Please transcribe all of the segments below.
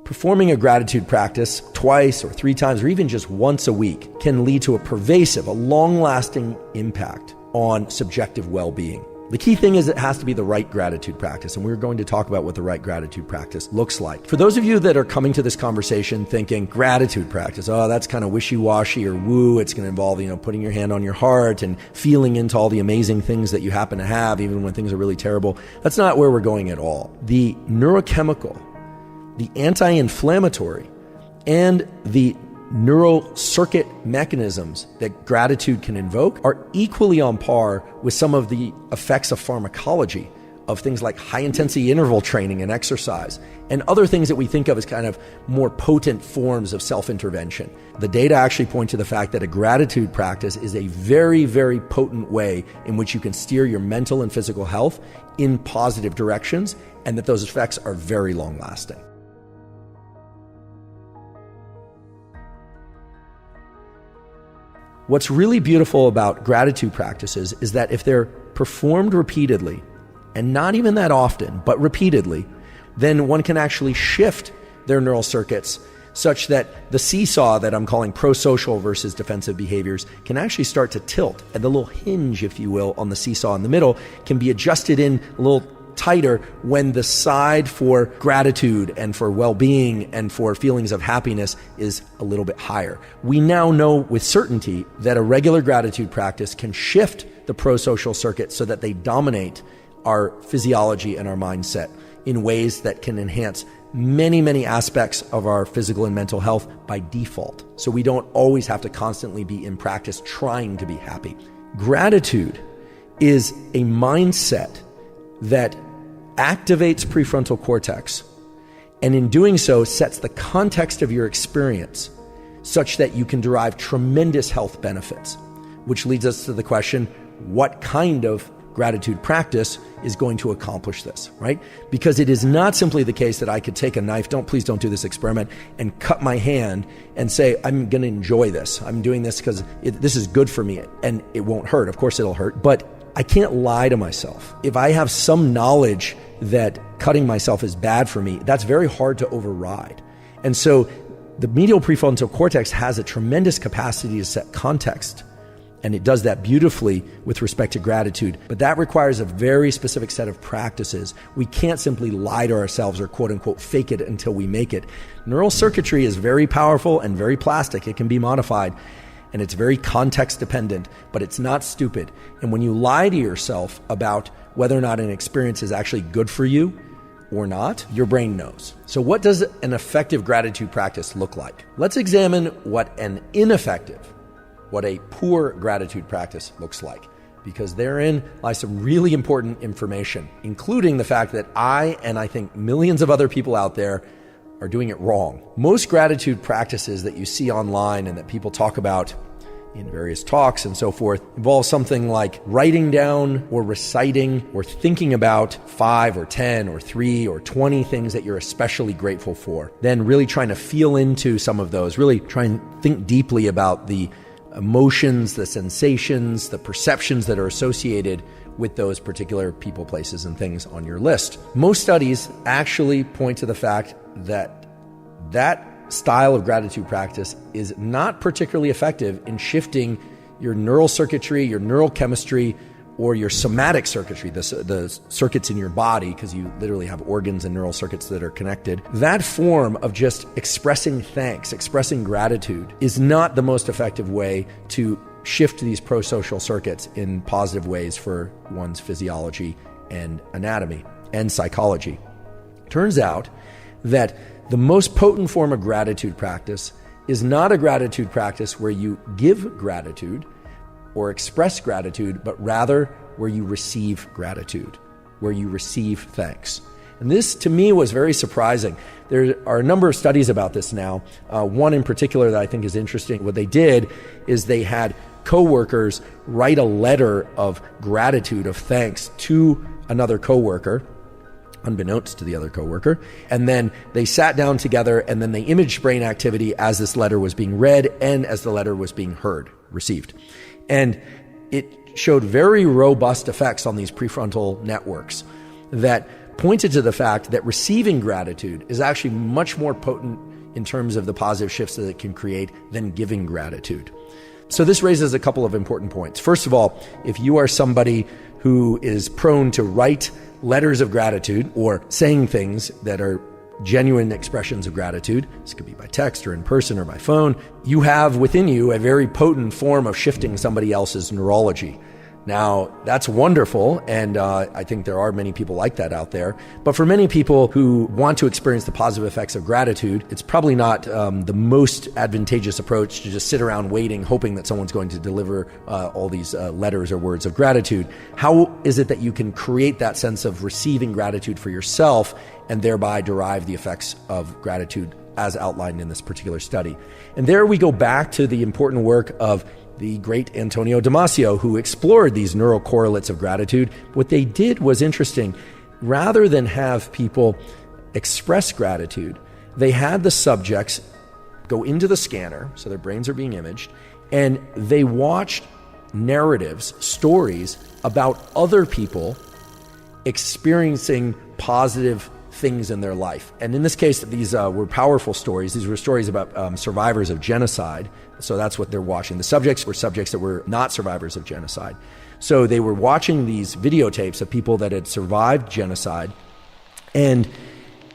Performing a gratitude practice twice or 3 times or even just once a week can lead to a pervasive, a long-lasting impact on subjective well-being. The key thing is it has to be the right gratitude practice, and we're going to talk about what the right gratitude practice looks like. For those of you that are coming to this conversation thinking, gratitude practice, oh, that's kind of wishy-washy or woo, it's going to involve, putting your hand on your heart and feeling into all the amazing things that you happen to have, even when things are really terrible. That's not where we're going at all. The neurochemical, the anti-inflammatory, and the neural circuit mechanisms that gratitude can invoke are equally on par with some of the effects of pharmacology, of things like high-intensity interval training and exercise, and other things that we think of as kind of more potent forms of self-intervention. The data actually point to the fact that a gratitude practice is a very, very potent way in which you can steer your mental and physical health in positive directions, and that those effects are very long-lasting. What's really beautiful about gratitude practices is that if they're performed repeatedly, and not even that often, but repeatedly, then one can actually shift their neural circuits such that the seesaw that I'm calling pro-social versus defensive behaviors can actually start to tilt. And the little hinge, if you will, on the seesaw in the middle can be adjusted in a little tighter when the side for gratitude and for well-being and for feelings of happiness is a little bit higher. We now know with certainty that a regular gratitude practice can shift the pro-social circuit so that they dominate our physiology and our mindset in ways that can enhance many, many aspects of our physical and mental health by default. So we don't always have to constantly be in practice trying to be happy. Gratitude is a mindset that activates prefrontal cortex, and in doing so sets the context of your experience such that you can derive tremendous health benefits, which leads us to the question, what kind of gratitude practice is going to accomplish this, right? Because it is not simply the case that I could take a knife, please don't do this experiment, and cut my hand and say, I'm going to enjoy this. I'm doing this because this is good for me, and it won't hurt. Of course it'll hurt, but I can't lie to myself. If I have some knowledge that cutting myself is bad for me, that's very hard to override. And so the medial prefrontal cortex has a tremendous capacity to set context, and it does that beautifully with respect to gratitude. But that requires a very specific set of practices. We can't simply lie to ourselves or quote unquote fake it until we make it. Neural circuitry is very powerful and very plastic. It can be modified. And it's very context dependent, but it's not stupid. And when you lie to yourself about whether or not an experience is actually good for you or not, your brain knows. So what does an effective gratitude practice look like? Let's examine what an ineffective, what a poor gratitude practice looks like, because therein lies some really important information, including the fact that I think millions of other people out there are doing it wrong. Most gratitude practices that you see online and that people talk about in various talks and so forth involve something like writing down or reciting or thinking about 5 or 10 or 3 or 20 things that you're especially grateful for. Then really trying to feel into some of those, really try and think deeply about the emotions, the sensations, the perceptions that are associated with those particular people, places, and things on your list. Most studies actually point to the fact that that style of gratitude practice is not particularly effective in shifting your neural circuitry, your neural chemistry, or your somatic circuitry, the circuits in your body, because you literally have organs and neural circuits that are connected. That form of just expressing thanks, expressing gratitude, is not the most effective way to shift these pro-social circuits in positive ways for one's physiology and anatomy and psychology. Turns out that the most potent form of gratitude practice is not a gratitude practice where you give gratitude or express gratitude, but rather where you receive gratitude, where you receive thanks. And this, to me, was very surprising. There are a number of studies about this now. One in particular that I think is interesting. What they did is they had coworkers write a letter of gratitude, of thanks to another coworker, unbeknownst to the other coworker. And then they sat down together and then they imaged brain activity as this letter was being read and as the letter was being received. And it showed very robust effects on these prefrontal networks that pointed to the fact that receiving gratitude is actually much more potent in terms of the positive shifts that it can create than giving gratitude. So this raises a couple of important points. First of all, if you are somebody who is prone to write letters of gratitude or saying things that are genuine expressions of gratitude, this could be by text or in person or by phone, you have within you a very potent form of shifting somebody else's neurology. Now, that's wonderful, and I think there are many people like that out there. But for many people who want to experience the positive effects of gratitude, it's probably not the most advantageous approach to just sit around waiting, hoping that someone's going to deliver all these letters or words of gratitude. How is it that you can create that sense of receiving gratitude for yourself and thereby derive the effects of gratitude as outlined in this particular study? And there we go back to the important work of the great Antonio Damasio, who explored these neural correlates of gratitude. What they did was interesting. Rather than have people express gratitude, they had the subjects go into the scanner, so their brains are being imaged, and they watched narratives, stories about other people experiencing positive things in their life. And in this case, these were powerful stories. These were stories about survivors of genocide. So that's what they're watching. The subjects were subjects that were not survivors of genocide. So they were watching these videotapes of people that had survived genocide and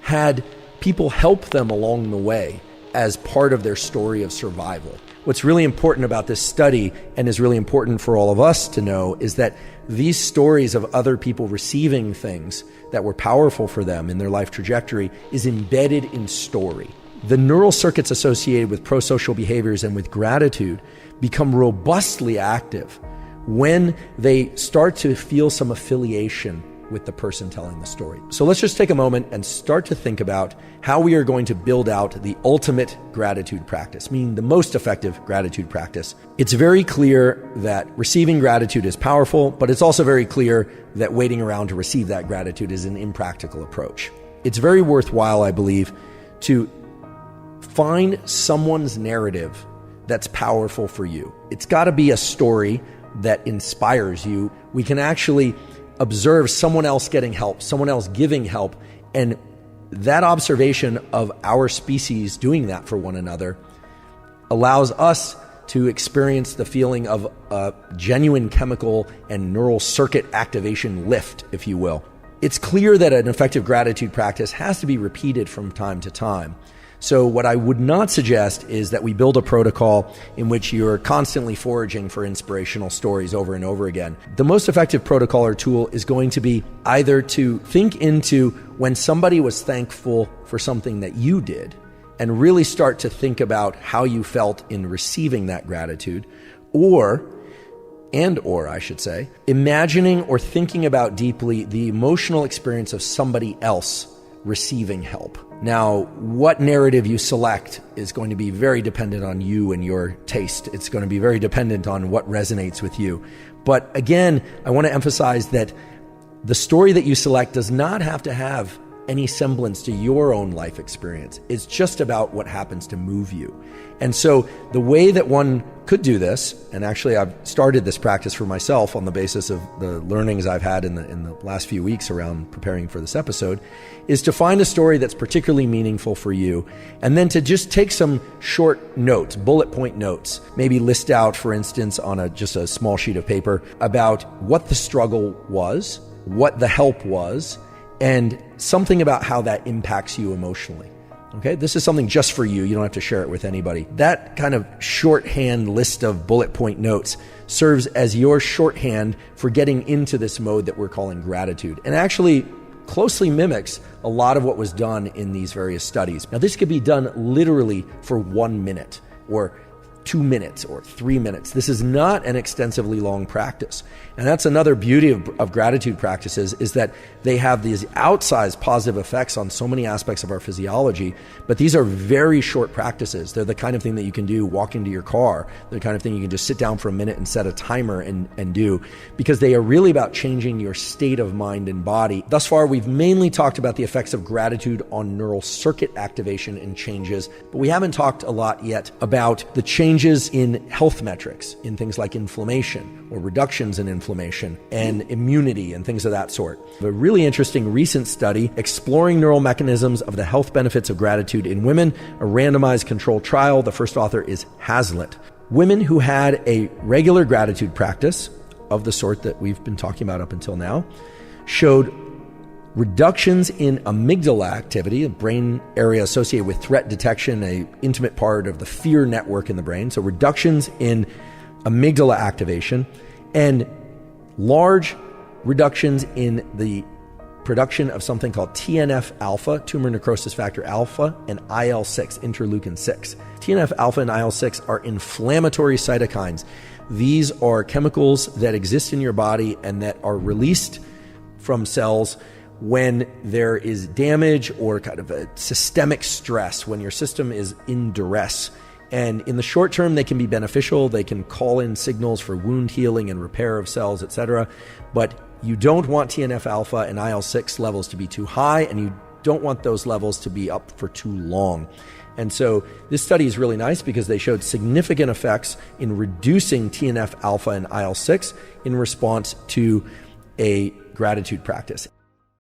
had people help them along the way as part of their story of survival. What's really important about this study, and is really important for all of us to know, is that these stories of other people receiving things that were powerful for them in their life trajectory is embedded in story. The neural circuits associated with prosocial behaviors and with gratitude become robustly active when they start to feel some affiliation with the person telling the story. So let's just take a moment and start to think about how we are going to build out the ultimate gratitude practice, meaning the most effective gratitude practice. It's very clear that receiving gratitude is powerful, but it's also very clear that waiting around to receive that gratitude is an impractical approach. It's very worthwhile, I believe, to find someone's narrative that's powerful for you. It's got to be a story that inspires you. We can actually observe someone else getting help, someone else giving help, and that observation of our species doing that for one another allows us to experience the feeling of a genuine chemical and neural circuit activation lift, if you will. It's clear that an effective gratitude practice has to be repeated from time to time. So what I would not suggest is that we build a protocol in which you're constantly foraging for inspirational stories over and over again. The most effective protocol or tool is going to be either to think into when somebody was thankful for something that you did and really start to think about how you felt in receiving that gratitude, or I should say, imagining or thinking about deeply the emotional experience of somebody else receiving help. Now, what narrative you select is going to be very dependent on you and your taste. It's going to be very dependent on what resonates with you. But again, I want to emphasize that the story that you select does not have to have any semblance to your own life experience. It's just about what happens to move you. And so the way that one could do this, and actually I've started this practice for myself on the basis of the learnings I've had in the last few weeks around preparing for this episode, is to find a story that's particularly meaningful for you, and then to just take some short notes, bullet point notes, maybe list out, for instance, on just a small sheet of paper about what the struggle was, what the help was, and something about how that impacts you emotionally. Okay, this is something just for you. You don't have to share it with anybody. That kind of shorthand list of bullet point notes serves as your shorthand for getting into this mode that we're calling gratitude, and actually closely mimics a lot of what was done in these various studies. Now, this could be done literally for 1 minute or 2 minutes or 3 minutes. This is not an extensively long practice. And that's another beauty of gratitude practices, is that they have these outsized positive effects on so many aspects of our physiology, but these are very short practices. They're the kind of thing that you can do walking to your car. They're the kind of thing you can just sit down for a minute and set a timer and do, because they are really about changing your state of mind and body. Thus far, we've mainly talked about the effects of gratitude on neural circuit activation and changes, but we haven't talked a lot yet about the changes changes in health metrics, in things like inflammation or reductions in inflammation and immunity and things of that sort. A really interesting recent study exploring neural mechanisms of the health benefits of gratitude in women, a randomized controlled trial. The first author is Hazlitt. Women who had a regular gratitude practice of the sort that we've been talking about up until now showed reductions in amygdala activity, a brain area associated with threat detection, an intimate part of the fear network in the brain. So reductions in amygdala activation and large reductions in the production of something called TNF-alpha, tumor necrosis factor alpha, and IL-6, interleukin-6. TNF-alpha and IL-6 are inflammatory cytokines. These are chemicals that exist in your body and that are released from cells when there is damage or kind of a systemic stress, when your system is in duress. And in the short term, they can be beneficial. They can call in signals for wound healing and repair of cells, etc. But you don't want TNF-alpha and IL-6 levels to be too high, and you don't want those levels to be up for too long. And so this study is really nice because they showed significant effects in reducing TNF-alpha and IL-6 in response to a gratitude practice.